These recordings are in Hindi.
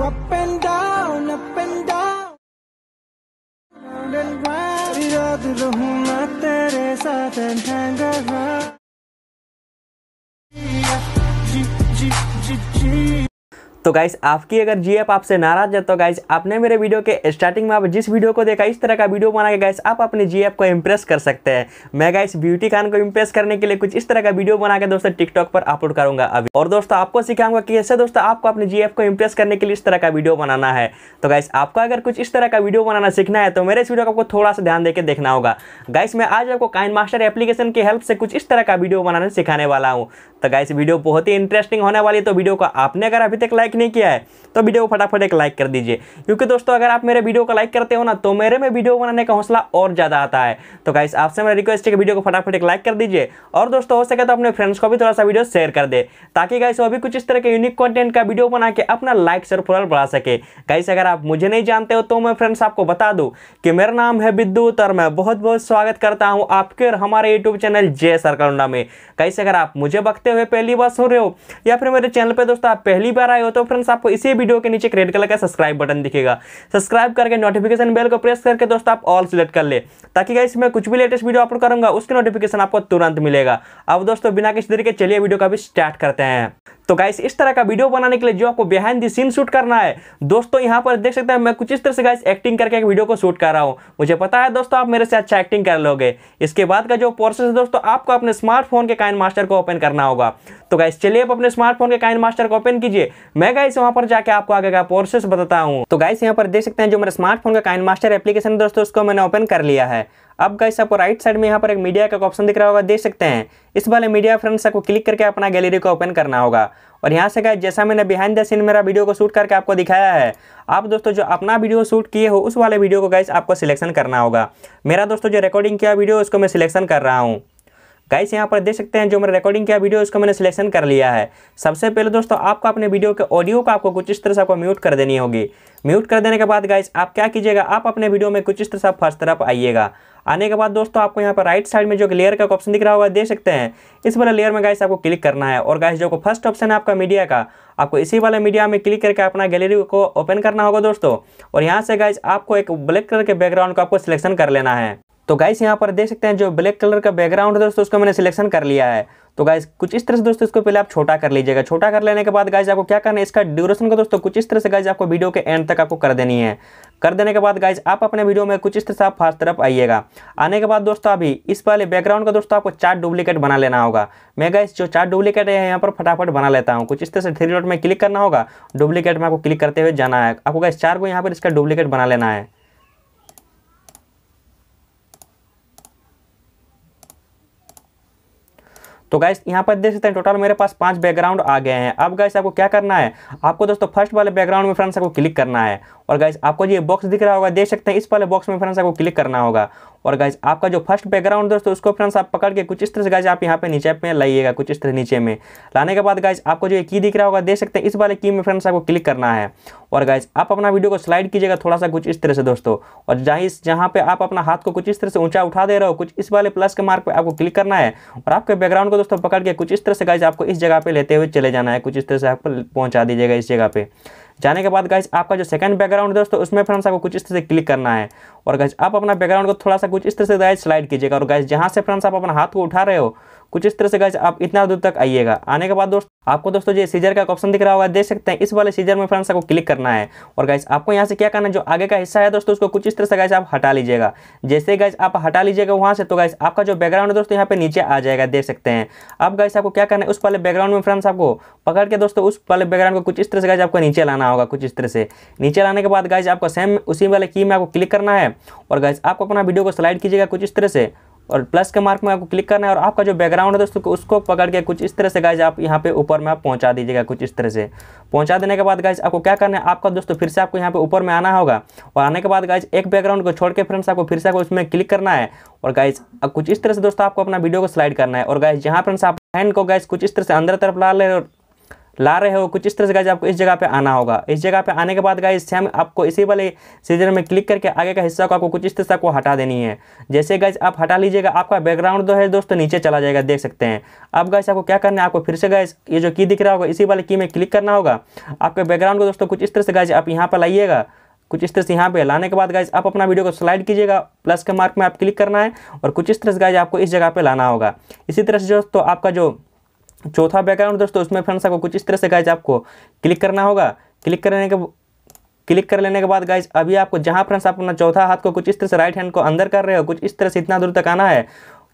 up and down, round and round. याद रहूं मैं तेरे साथ and hang around. जी जी जी जी। तो गाइस आपकी अगर जीएफ आपसे नाराज है तो गाइस आपने मेरे वीडियो के स्टार्टिंग में आप जिस वीडियो को देखा इस तरह का वीडियो बना के गाइस आप अपने जीएफ को इंप्रेस कर सकते हैं। मैं गाइस ब्यूटी खान को इंप्रेस करने के लिए कुछ इस तरह का वीडियो बना के दोस्तों टिकटॉक पर अपलोड करूंगा अभी। और दोस्तों आपको सिखाऊंगा कि कैसे दोस्तों आपको अपने जीएफ को इंप्रेस करने के लिए इस तरह का वीडियो बनाना है। तो गाइस आपको अगर कुछ इस तरह का वीडियो बनाना सीखना है तो मेरे इस वीडियो को आपको थोड़ा सा ध्यान देकर देखना होगा। गाइस मैं आज आपको काइनमास्टर एप्लीकेशन की हेल्प से कुछ इस तरह का वीडियो बनाना सिखाने वाला हूँ। तो गाइस वीडियो बहुत ही इंटरेस्टिंग होने वाली है। तो वीडियो को आपने अगर अभी तक लाइक नहीं किया है तो वीडियो को फटाफट एक लाइक कर दीजिए, क्योंकि दोस्तों अगर आप मेरे वीडियो को लाइक करते हो ना तो मेरे में वीडियो बनाने का हौसला और ज़्यादा आता है। तो गाइस आपसे मेरा रिक्वेस्ट है कि वीडियो को फटाफट एक लाइक कर दीजिए और दोस्तों हो सके तो अपने फ्रेंड्स को भी थोड़ा सा वीडियो शेयर कर दे, ताकि गाइस वो भी कुछ इस तरह के यूनिक कंटेंट का वीडियो बना के अपना लाइक्स और फॉलोअर बढ़ा सके। गाइस अगर आप मुझे नहीं जानते हो तो मैं फ्रेंड्स आपको बता दूं कि मेरा नाम है बिद्युत और मैं बहुत बहुत स्वागत करता हूँ आपके और हमारे यूट्यूब चैनल jsrkalonda में। गाइस अगर आप मुझे बकते हुए पहली बार सुन रहे हो या फिर मेरे चैनल पे दोस्तों आप पहली बार आए हो तो फ्रेंड्स आपको इसी वीडियो के नीचे रेड कलर का सब्सक्राइब बटन दिखेगा। सब्सक्राइब करके नोटिफिकेशन बेल को प्रेस करके दोस्तों आप ऑल सिलेक्ट कर ले, ताकि गाइस मैं कुछ भी लेटेस्ट वीडियो अपलोड करूंगा उसकी नोटिफिकेशन आपको तुरंत मिलेगा। अब दोस्तों बिना किसी देरी के चलिए वीडियो का भी स्टार्ट करते हैं। तो गाइस इस तरह का वीडियो बनाने के लिए जो आपको बिहाइंड द सीन शूट करना है दोस्तों, यहाँ पर देख सकते हैं मैं कुछ इस तरह से गाइस एक्टिंग करके एक वीडियो को शूट कर रहा हूँ। मुझे पता है दोस्तों आप मेरे से अच्छा एक्टिंग कर लोगे। इसके बाद का जो प्रोसेस है दोस्तों, आपको अपने स्मार्टफोन के काइनमास्टर को ओपन करना होगा। तो गाइस चलिए आप अपने स्मार्टफोन के काइनमास्टर को ओपन कीजिए। मैं गाइस वहां पर जाके आपको आगे का प्रोसेस बताता हूँ। तो गाइस यहाँ पर देख सकते हैं जो मेरे स्मार्टफोन का काइनमास्टर एप्लीकेशन दोस्तों उसको मैंने ओपन कर लिया है। अब गाइस आपको राइट साइड में यहाँ पर एक मीडिया का ऑप्शन दिख रहा होगा, देख सकते हैं। इस वाले मीडिया फ्रेंड्स आपको क्लिक करके अपना गैलरी को ओपन करना होगा। और यहाँ से गाइस जैसा मैंने बिहाइंड द सीन मेरा वीडियो को शूट करके आपको दिखाया है, आप दोस्तों जो अपना वीडियो शूट किए हो उस वाले वीडियो को गाइस आपको सिलेक्शन करना होगा। मेरा दोस्तों जो रिकॉर्डिंग किया वीडियो उसको मैं सिलेक्शन कर रहा हूँ। गाइस यहाँ पर देख सकते हैं जो मैंने रिकॉर्डिंग किया वीडियो उसको मैंने सिलेक्शन कर लिया है। सबसे पहले दोस्तों आपको अपने वीडियो के ऑडियो को आपको कुछ इस तरह से आपको म्यूट कर देनी होगी। म्यूट कर देने के बाद गाइस आप क्या कीजिएगा, आप अपने वीडियो में कुछ इस तरह से फर्स्ट तरफ आइएगा। आने के बाद दोस्तों आपको यहाँ पर राइट साइड में जो लेयर का ऑप्शन दिख रहा होगा, देख सकते हैं। इस वाले लेयर में गाइस आपको क्लिक करना है और गाइस जो फर्स्ट ऑप्शन है आपका मीडिया का, आपको इसी वाले मीडिया में क्लिक करके अपना गैलरी को ओपन करना होगा दोस्तों। और यहाँ से गाइस आपको एक ब्लैक कलर के बैकग्राउंड को आपको सिलेक्शन कर लेना है। तो गाइस यहाँ पर देख सकते हैं जो ब्लैक कलर का बैकग्राउंड है दोस्तों उसको मैंने सिलेक्शन कर लिया है। तो गाइस कुछ इस तरह से दोस्तों इसको पहले आप छोटा कर लीजिएगा। छोटा कर लेने के बाद गाइस आपको क्या करना है, इसका ड्यूरेशन को दोस्तों कुछ इस तरह से गाइस आपको वीडियो के एंड तक आपको कर देनी है। कर देने के बाद गाइस आप अपने वीडियो में कुछ इस तरह से आप फास्ट तरफ आइएगा। आने के बाद दोस्तों अभी इस वाले बैकग्राउंड का दोस्तों आपको 4 डुप्लीकेट बना लेना होगा। मैं गाइस जो 4 डुप्लीकेट है यहाँ पर फटाफट बना लेता हूँ। कुछ इस तरह से 3 डॉट में क्लिक करना होगा, डुप्लीकेट में आपको क्लिक करते हुए जाना है। आपको गाइस 4 को यहाँ पर इसका डुप्लीकेट बना लेना है। तो गाइस यहाँ पर देख सकते हैं टोटल मेरे पास 5 बैकग्राउंड आ गए हैं। अब गाइस आपको क्या करना है, आपको दोस्तों फर्स्ट वाले बैकग्राउंड में फ्रेंड्स आपको क्लिक करना है। और गाइस आपको ये बॉक्स दिख रहा होगा, देख सकते हैं इस वाले बॉक्स में फ्रेंड्स आपको क्लिक करना होगा। और गाइस आपका जो फर्स्ट बैकग्राउंड दोस्तों उसको फ्रेंड्स आप पकड़ के कुछ इस तरह से गाइस आप यहाँ पे नीचे पे लाइएगा, कुछ इस तरह नीचे में लाने के बाद गाइस आपको जो ये की दिख रहा होगा, देख सकते हैं इस वाले की में फ्रेंड्स आपको क्लिक करना है। और गाइस आप अपना वीडियो को स्लाइड कीजिएगा थोड़ा सा कुछ इस तरह से दोस्तों। और जहाँ पे आप अपना हाथ को कुछ इस तरह से ऊंचा उठा दे रहे हो, कुछ इस वाले प्लस के मार्क पे आपको क्लिक करना है। और आपके बैकग्राउंड को दोस्तों पकड़ के कुछ इस तरह से गाइस आपको इस जगह पे लेते हुए चले जाना है। कुछ इस तरह से आपको पहुंचा दीजिएगा इस जगह पे। जाने के बाद गाइस आपका जो सेकंड बैकग्राउंड दोस्तों उसमें फ्रेंड्स आपको कुछ इस तरह से क्लिक करना है। और गाइस आप अपना बैकग्राउंड को थोड़ा सा कुछ इस तरह से गाइस स्लाइड कीजिएगा। और गाइस जहां से फ्रेंड्स आप अपना हाथ को उठा रहे हो कुछ इस तरह से गाइस आप इतना दूर तक आइएगा। आने के बाद दोस्तों आपको दोस्तों जो सीजर का ऑप्शन दिख रहा होगा, देख सकते हैं इस वाले सीजर में फ्रेंड्स आपको क्लिक करना है। और गाइस आपको यहाँ से क्या करना है, जो आगे का हिस्सा है दोस्तों उसको कुछ इस तरह से गाइस आप हटा लीजिएगा। जैसे गाइस आप हटा लीजिएगा वहां से तो गाइस आपका जो बैकग्राउंड है दोस्तों यहाँ पे नीचे आ जाएगा, देख सकते हैं। अब गाइस आपको क्या करना है, उस वाले बैकग्राउंड में फ्रेंड्स आपको पकड़ के दोस्तों उस वाले बैकग्राउंड को कुछ इस तरह से गाइस आपको नीचे लाना होगा। कुछ इस तरह से नीचे लाने के बाद गाइस आपको सेम उसी वाले की में आपको क्लिक करना है। और गाइस आपको अपना वीडियो को स्लाइड कीजिएगा कुछ इस तरह से और प्लस के मार्क में आपको क्लिक करना है। और आपका जो बैकग्राउंड है दोस्तों उसको पकड़ के कुछ इस तरह से गाइस आप यहाँ पे ऊपर में आप पहुँचा दीजिएगा। कुछ इस तरह से पहुँचा देने के बाद गाइस आपको क्या करना है, आपका दोस्तों फिर से आपको यहाँ पे ऊपर में आना होगा। और आने के बाद गाइस एक बैकग्राउंड को छोड़ के फ्रेंड्स आपको फिर से आपको उसमें क्लिक करना है। और गाइस कुछ इस तरह से दोस्तों आपको अपना वीडियो को स्लाइड करना है। और गाइस जहाँ फ्रेंड्स आप हैंड को गाइस कुछ इस तरह से अंदर तरफ ला रहे हो, कुछ इस तरह से गाइस आपको इस जगह पे आना होगा। इस जगह पे आने के बाद गाइस सेम आपको इसी वाले सीजर में क्लिक करके आगे का हिस्सा को आपको कुछ इस तरह से आपको हटा देनी है। जैसे गाइस आप हटा लीजिएगा, आपका बैकग्राउंड जो है दोस्तों नीचे चला जाएगा, देख सकते हैं। अब गाइस आपको क्या करना है, आपको फिर से गाइस ये जो की दिख रहा होगा इसी वाले की में क्लिक करना होगा। आपके बैकग्राउंड को दोस्तों कुछ इस तरह से गाइस आप यहाँ पर लाइएगा, कुछ इस तरह से यहाँ पे लाने के बाद गाइस आप अपना वीडियो को स्लाइड कीजिएगा, प्लस के मार्क में आप क्लिक करना है और कुछ इस तरह से गाइस आपको इस जगह पे लाना होगा। इसी तरह से दोस्तों आपका जो चौथा बैकग्राउंड दोस्तों उसमें फ्रेंड्स आपको कुछ इस तरह से गाइस आपको क्लिक करना होगा। क्लिक कर लेने के बाद गाइस अभी आपको जहाँ फ्रेंड्स आप अपना चौथा हाथ को कुछ इस तरह से राइट हैंड को अंदर कर रहे हो, कुछ इस तरह से इतना दूर तक आना है।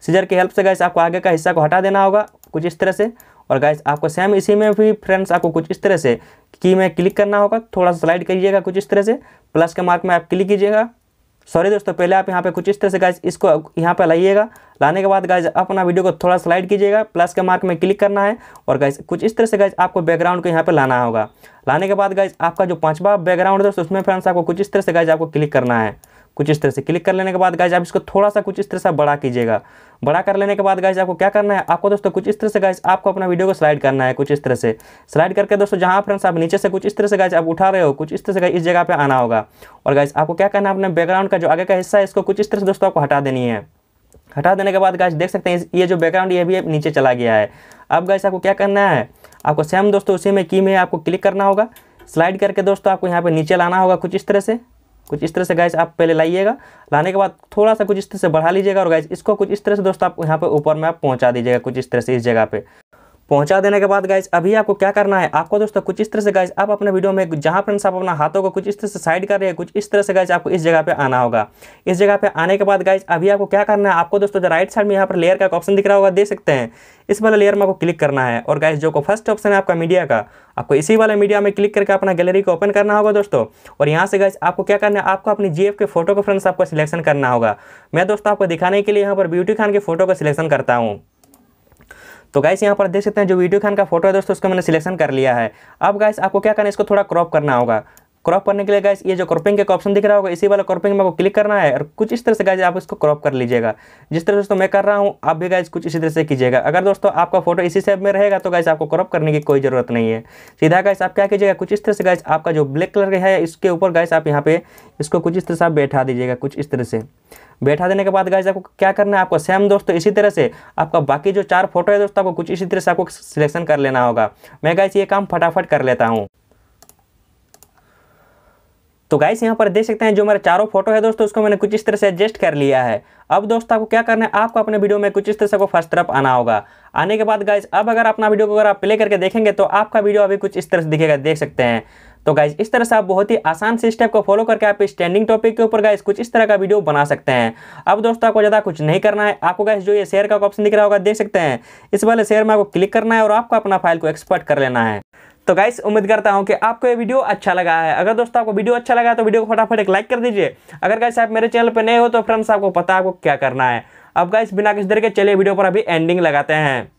सीजर की हेल्प से गाइस आपको आगे का हिस्सा को हटा देना होगा कुछ इस तरह से। और गाइस आपको सेम इसी में भी फ्रेंड्स आपको कुछ इस तरह से की में क्लिक करना होगा, थोड़ा सा स्लाइड करिएगा कुछ इस तरह से, प्लस के मार्क में आप क्लिक कीजिएगा। सॉरी दोस्तों, पहले आप यहाँ पे कुछ इस तरह से गाइस इसको यहाँ पे लाइएगा। लाने के बाद गाइस अपना वीडियो को थोड़ा स्लाइड कीजिएगा, प्लस के मार्क में क्लिक करना है और गाइस कुछ इस तरह से गाइस आपको बैकग्राउंड को यहाँ पे लाना होगा। लाने के बाद गाइस आपका जो पांचवा बैकग्राउंड दोस्तों उसमें फ्रेंड्स आपको कुछ इस तरह से गाइस आपको क्लिक करना है। कुछ इस तरह से क्लिक कर लेने के बाद गाइस आप इसको थोड़ा सा कुछ इस तरह से बड़ा कीजिएगा। बड़ा कर लेने के बाद गाइस आपको क्या करना है, आपको दोस्तों कुछ इस तरह से गाइस आपको अपना वीडियो को स्लाइड करना है। कुछ इस तरह से स्लाइड करके दोस्तों जहाँ फ्रेंड्स आप नीचे से कुछ इस तरह से गाइस आप उठा रहे हो, कुछ इस तरह से गाइस इस जगह पे आना होगा। और गाइस आपको क्या करना है, अपने बैकग्राउंड का जो आगे का हिस्सा है इसको कुछ इस तरह से दोस्तों आपको हटा देनी है। हटा देने के बाद गाइस देख सकते हैं ये जो बैकग्राउंड ये भी नीचे चला गया है। अब गाइस आपको क्या करना है, आपको सेम दोस्तों उसी में की में आपको क्लिक करना होगा। स्लाइड करके दोस्तों आपको यहाँ पे नीचे लाना होगा कुछ इस तरह से। कुछ इस तरह से गाइस आप पहले लाइएगा, लाने के बाद थोड़ा सा कुछ इस तरह से बढ़ा लीजिएगा और गाइस इसको कुछ इस तरह से दोस्तों आप यहाँ पे ऊपर में आप पहुँचा दीजिएगा कुछ इस तरह से। इस जगह पे पहुंचा देने के बाद गाइस अभी आपको क्या करना है, आपको दोस्तों कुछ इस तरह से गाइस आप अपने वीडियो में जहां फ्रेंड्स आप अपना हाथों को कुछ इस तरह से साइड कर रहे हैं, कुछ इस तरह से गाइस आपको इस जगह पे आना होगा। इस जगह पे आने के बाद गाइस अभी आपको क्या करना है, आपको दोस्तों राइट साइड में यहाँ पर लेयर का ऑप्शन दिख रहा होगा, देख सकते हैं। इस वाले लेयर में आपको क्लिक करना है और गाइस जो को फर्स्ट ऑप्शन है आपका मीडिया का, आपको इसी वाले मीडिया में क्लिक करके अपना गैलरी को ओपन करना होगा दोस्तों। और यहाँ से गाइस आपको क्या करना है, आपको अपनी जीएफ के फोटो को फ्रेंड्स आपको सिलेक्शन करना होगा। मैं दोस्तों आपको दिखाने के लिए यहाँ पर ब्यूटी खान के फोटो को सिलेक्शन करता हूँ। तो गाइस यहाँ पर देख सकते हैं जो वीडियो खान का फोटो है दोस्तों उसको मैंने सिलेक्शन कर लिया है। अब गाइस आपको क्या करना है, इसको थोड़ा क्रॉप करना होगा। क्रॉप करने के लिए गाइस ये जो क्रॉपिंग का ऑप्शन दिख रहा होगा इसी वाला क्रॉपिंग में आपको क्लिक करना है और कुछ इस तरह से गाइस आप इसको क्रॉप कर लीजिएगा। जिस तरह दोस्तों मैं कर रहा हूँ आप भी गाइस कुछ इसी तरह से कीजिएगा। अगर दोस्तों आपका फोटो इसी शेप में रहेगा तो गाइस आपको क्रॉप करने की कोई ज़रूरत नहीं है। सीधा गाइस आप क्या कीजिएगा, कुछ इस तरह से गाइस आपका जो ब्लैक कलर है इसके ऊपर गाइस आप यहाँ पे इसको कुछ इस तरह से आप बैठा दीजिएगा। कुछ इस तरह से बैठा देने के बाद गाइस आपको क्या करना है, आपको सेम दोस्तों इसी तरह से आपका बाकी जो 4 फोटो है दोस्तों आपको कुछ इसी तरह से आपको सिलेक्शन कर लेना होगा। मैं गाइस ये काम फटाफट कर लेता हूँ। तो गाइस यहाँ पर देख सकते हैं जो मेरे चारों फोटो है दोस्तों उसको मैंने कुछ इस तरह से एडजस्ट कर लिया है। अब दोस्तों आपको क्या करना है, आपको अपने वीडियो में कुछ इस तरह से आपको फर्स्ट तरफ आना होगा। आने के बाद गाइस अब अगर अपना वीडियो को अगर आप प्ले करके देखेंगे तो आपका वीडियो अभी कुछ इस तरह से दिखेगा, देख सकते हैं। तो गाइस इस तरह से आप बहुत ही आसान से स्टेप को फॉलो करके आप इस ट्रेंडिंग टॉपिक के ऊपर गाइस कुछ इस तरह का वीडियो बना सकते हैं। अब दोस्तों आपको ज़्यादा कुछ नहीं करना है, आपको गाइस जो ये शेयर का ऑप्शन दिख रहा होगा देख सकते हैं, इस वाले शेयर में आपको क्लिक करना है और आपको अपना फाइल को एक्सपोर्ट कर लेना है। तो गाइस उम्मीद करता हूं कि आपको ये वीडियो अच्छा लगा है। अगर दोस्तों आपको वीडियो अच्छा लगा तो वीडियो को फटाफट एक लाइक कर दीजिए। अगर गाइस आप मेरे चैनल पर नए हो तो फ्रेंड्स आपको पता है आपको क्या करना है। अब गाइस बिना किसी देर के चलिए वीडियो पर अभी एंडिंग लगाते हैं।